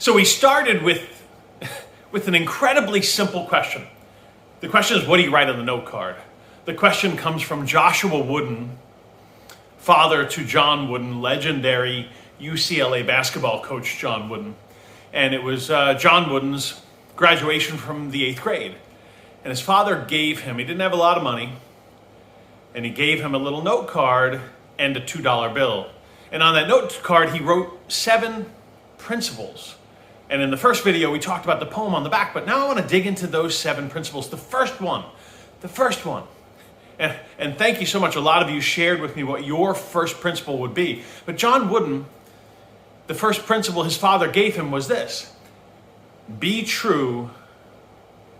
So we started with an incredibly simple question. The question is, what do you write on the note card? The question comes from Joshua Wooden, father to John Wooden, legendary UCLA basketball coach John Wooden. And it was John Wooden's graduation from the 8th grade. And his father gave him, he didn't have a lot of money, and he gave him a little note card and a $2 bill. And on that note card, he wrote 7 principles. And in the first video, we talked about the poem on the back, but now I want to dig into those 7 principles. The first one. And thank you so much. A lot of you shared with me what your first principle would be. But John Wooden, the first principle his father gave him was this: be true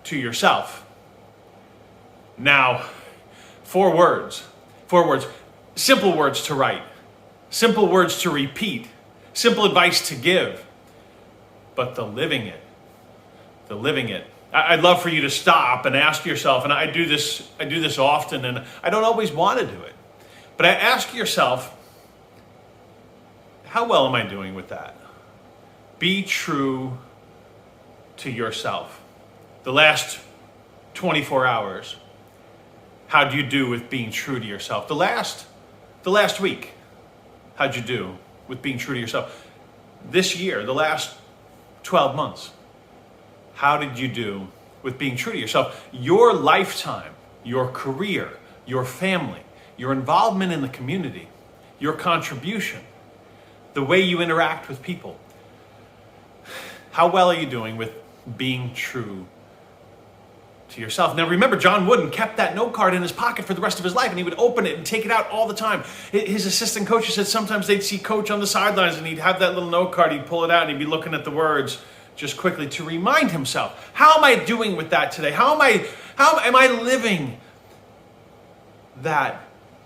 to yourself. Now, 4 words, simple words to write, simple words to repeat, simple advice to give, but the living it. I'd love for you to stop and ask yourself, and I do this often, and I don't always want to do it, but I ask yourself, how well am I doing with that? Be true to yourself. The last 24 hours, how'd you do with being true to yourself? The last week, how'd you do with being true to yourself? This year, the last 12 months, how did you do with being true to yourself? Your lifetime, your career, your family, your involvement in the community, your contribution, the way you interact with people. How well are you doing with being true to yourself? Now remember, John Wooden kept that note card in his pocket for the rest of his life, and he would open it and take it out all the time. His assistant coaches said sometimes they'd see Coach on the sidelines and he'd have that little note card, he'd pull it out and he'd be looking at the words just quickly to remind himself, how am I doing with that today? How am I living that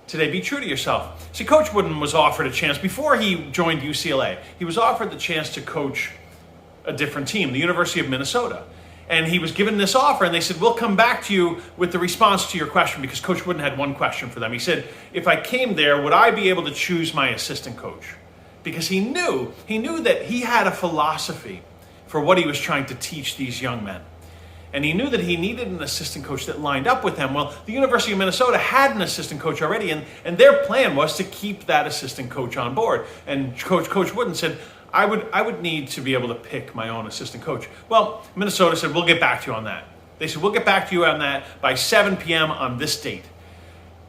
today? Be true to yourself. See, Coach Wooden was offered a chance before he joined UCLA. He was offered the chance to coach a different team, the University of Minnesota. And he was given this offer, and they said, we'll come back to you with the response to your question, because Coach Wooden had one question for them. He said, if I came there, would I be able to choose my assistant coach? Because he knew that he had a philosophy for what he was trying to teach these young men. And he knew that he needed an assistant coach that lined up with them. Well, the University of Minnesota had an assistant coach already, and their plan was to keep that assistant coach on board. And Coach Wooden said, I would need to be able to pick my own assistant coach. Well, Minnesota said, we'll get back to you on that. They said, we'll get back to you on that by 7 p.m. on this date.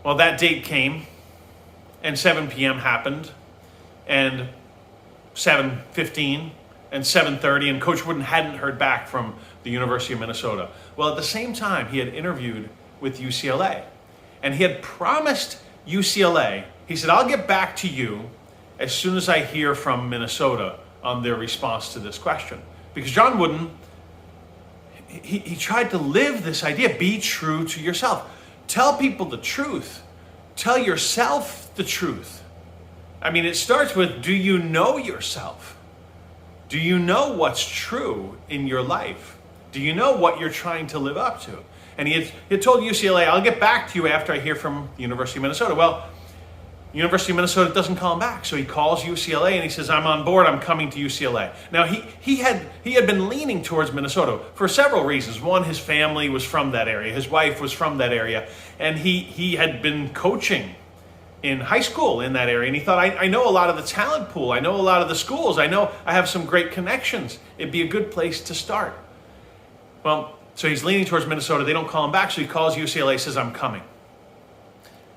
Well, that date came, and 7 p.m. happened, and 7:15, and 7:30, and Coach Wooden hadn't heard back from the University of Minnesota. Well, at the same time, he had interviewed with UCLA, and he had promised UCLA, he said, I'll get back to you as soon as I hear from Minnesota on their response to this question. Because John Wooden, he tried to live this idea, be true to yourself. Tell people the truth. Tell yourself the truth. I mean, it starts with, do you know yourself? Do you know what's true in your life? Do you know what you're trying to live up to? And he had told UCLA, I'll get back to you after I hear from the University of Minnesota. Well, University of Minnesota doesn't call him back, so he calls UCLA and he says, I'm on board, I'm coming to UCLA. Now, he had been leaning towards Minnesota for several reasons. One, his family was from that area, his wife was from that area, and he had been coaching in high school in that area, and he thought, I know a lot of the talent pool, I know a lot of the schools, I know I have some great connections. It'd be a good place to start. Well, so he's leaning towards Minnesota. They don't call him back, so he calls UCLA, says, I'm coming.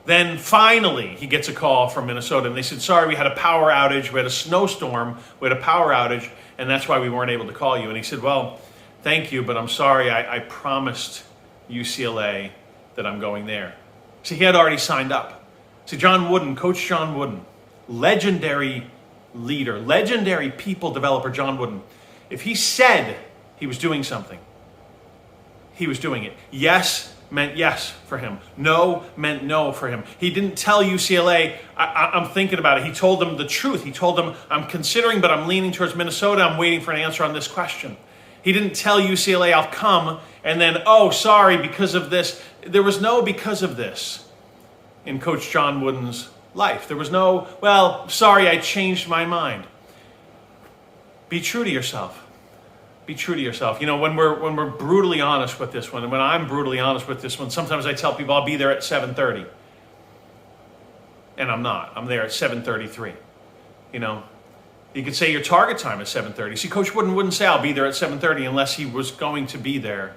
Then finally, he gets a call from Minnesota, and they said, sorry, we had a power outage, we had a snowstorm, we had a power outage, and that's why we weren't able to call you. And he said, well, thank you, but I'm sorry, I promised UCLA that I'm going there. See, he had already signed up. See, John Wooden, Coach John Wooden, legendary leader, legendary people developer John Wooden, if he said he was doing something, he was doing it. Yes meant yes for him. No meant no for him. He didn't tell UCLA, I'm thinking about it. He told them the truth. He told them, I'm considering, but I'm leaning towards Minnesota. I'm waiting for an answer on this question. He didn't tell UCLA, I'll come, and then, oh, sorry, because of this. There was no because of this in Coach John Wooden's life. There was no, well, sorry, I changed my mind. Be true to yourself. Be true to yourself. You know, when we're brutally honest with this one, and when I'm brutally honest with this one, sometimes I tell people I'll be there at 7:30. And I'm not. I'm there at 7:33. You know, you could say your target time is 7:30. See, Coach Wooden wouldn't say I'll be there at 7:30 unless he was going to be there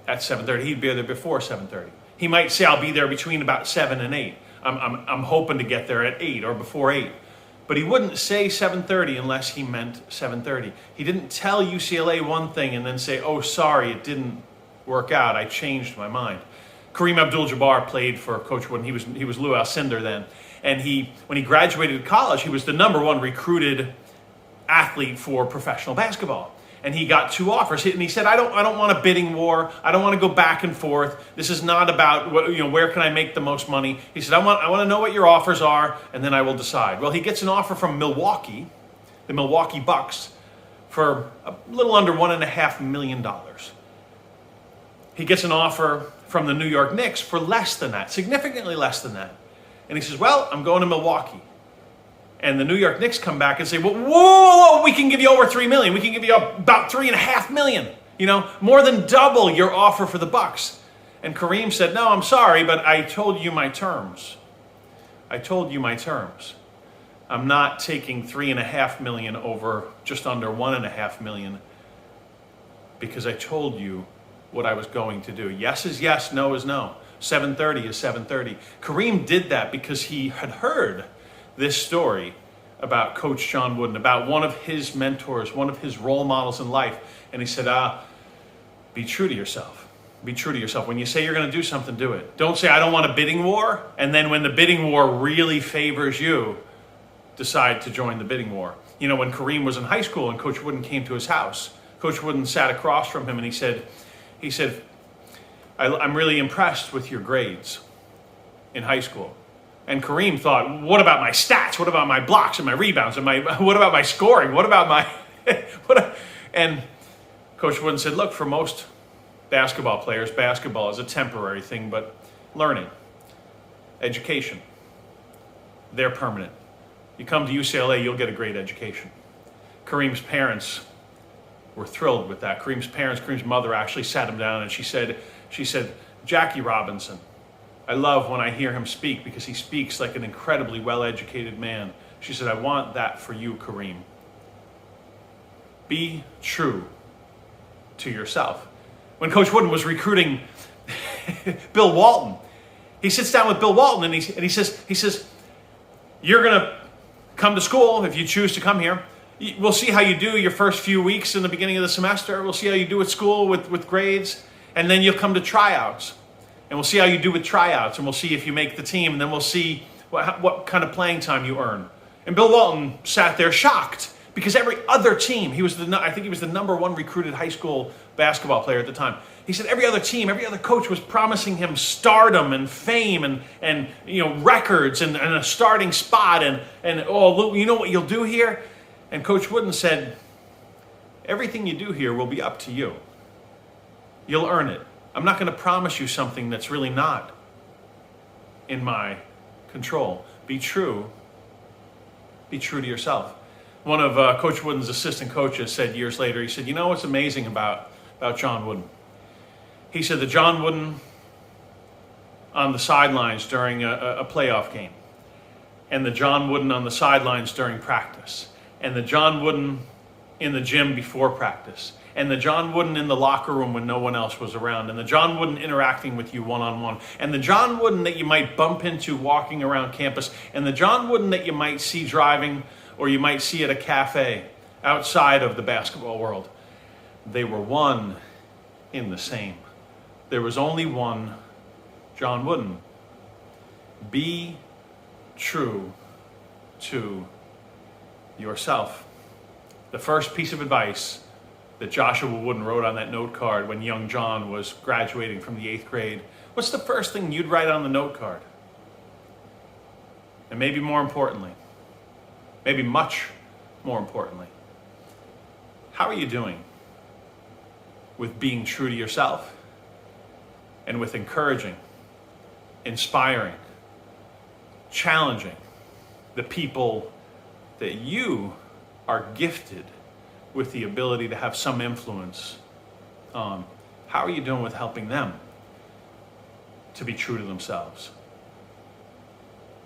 at 7:30. He'd be there before 7:30. He might say I'll be there between about 7 and 8. I'm hoping to get there at 8 or before 8. But he wouldn't say 7:30 unless he meant 7:30. He didn't tell UCLA one thing and then say, oh, sorry, it didn't work out. I changed my mind. Kareem Abdul-Jabbar played for Coach Wooden. He was Lou Alcindor then. And when he graduated college, he was the #1 recruited athlete for professional basketball. And he got 2 offers. And he said, I don't want a bidding war. I don't want to go back and forth. This is not about where can I make the most money. He said, I want to know what your offers are, and then I will decide. Well, he gets an offer from Milwaukee, the Milwaukee Bucks, for a little under $1.5 million. He gets an offer from the New York Knicks for less than that, significantly less than that. And he says, well, I'm going to Milwaukee. And the New York Knicks come back and say, well, whoa, we can give you over $3 million. We can give you about $3.5 million. More than double your offer for the Bucks. And Kareem said, no, I'm sorry, but I told you my terms. I told you my terms. I'm not taking $3.5 million over just under $1.5 million because I told you what I was going to do. Yes is yes, no is no. 7:30 is 7:30. Kareem did that because he had heard this story about Coach John Wooden, about one of his mentors, one of his role models in life. And he said, be true to yourself. Be true to yourself. When you say you're going to do something, do it. Don't say, I don't want a bidding war. And then when the bidding war really favors you, decide to join the bidding war. When Kareem was in high school and Coach Wooden came to his house, Coach Wooden sat across from him and he said, I'm really impressed with your grades in high school. And Kareem thought, what about my stats? What about my blocks and my rebounds? And what about my scoring? What about my... And Coach Wooden said, look, for most basketball players, basketball is a temporary thing, but learning, education, they're permanent. You come to UCLA, you'll get a great education. Kareem's parents were thrilled with that. Kareem's mother actually sat him down and she said, Jackie Robinson, I love when I hear him speak because he speaks like an incredibly well-educated man. She said, I want that for you, Kareem. Be true to yourself. When Coach Wooden was recruiting Bill Walton, he sits down with Bill Walton and he says, you're going to come to school if you choose to come here. We'll see how you do your first few weeks in the beginning of the semester. We'll see how you do at school with grades. And then you'll come to tryouts. And we'll see how you do with tryouts. And we'll see if you make the team. And then we'll see what kind of playing time you earn. And Bill Walton sat there shocked because every other team, I think he was the #1 recruited high school basketball player at the time. He said every other team, every other coach was promising him stardom and fame and records and a starting spot. And oh, look, you know what you'll do here? And Coach Wooden said, everything you do here will be up to you. You'll earn it. I'm not going to promise you something that's really not in my control. Be true. Be true to yourself. One of Coach Wooden's assistant coaches said years later, he said, you know what's amazing about John Wooden? He said that John Wooden on the sidelines during a playoff game, and the John Wooden on the sidelines during practice, and the John Wooden in the gym before practice, and the John Wooden in the locker room when no one else was around, and the John Wooden interacting with you one-on-one, and the John Wooden that you might bump into walking around campus, and the John Wooden that you might see driving or you might see at a cafe outside of the basketball world. They were one in the same. There was only one John Wooden. Be true to yourself. The first piece of advice that Joshua Wooden wrote on that note card when young John was graduating from the 8th grade. What's the first thing you'd write on the note card? And maybe more importantly, maybe much more importantly, how are you doing with being true to yourself and with encouraging, inspiring, challenging the people that you are gifted with the ability to have some influence, how are you doing with helping them to be true to themselves?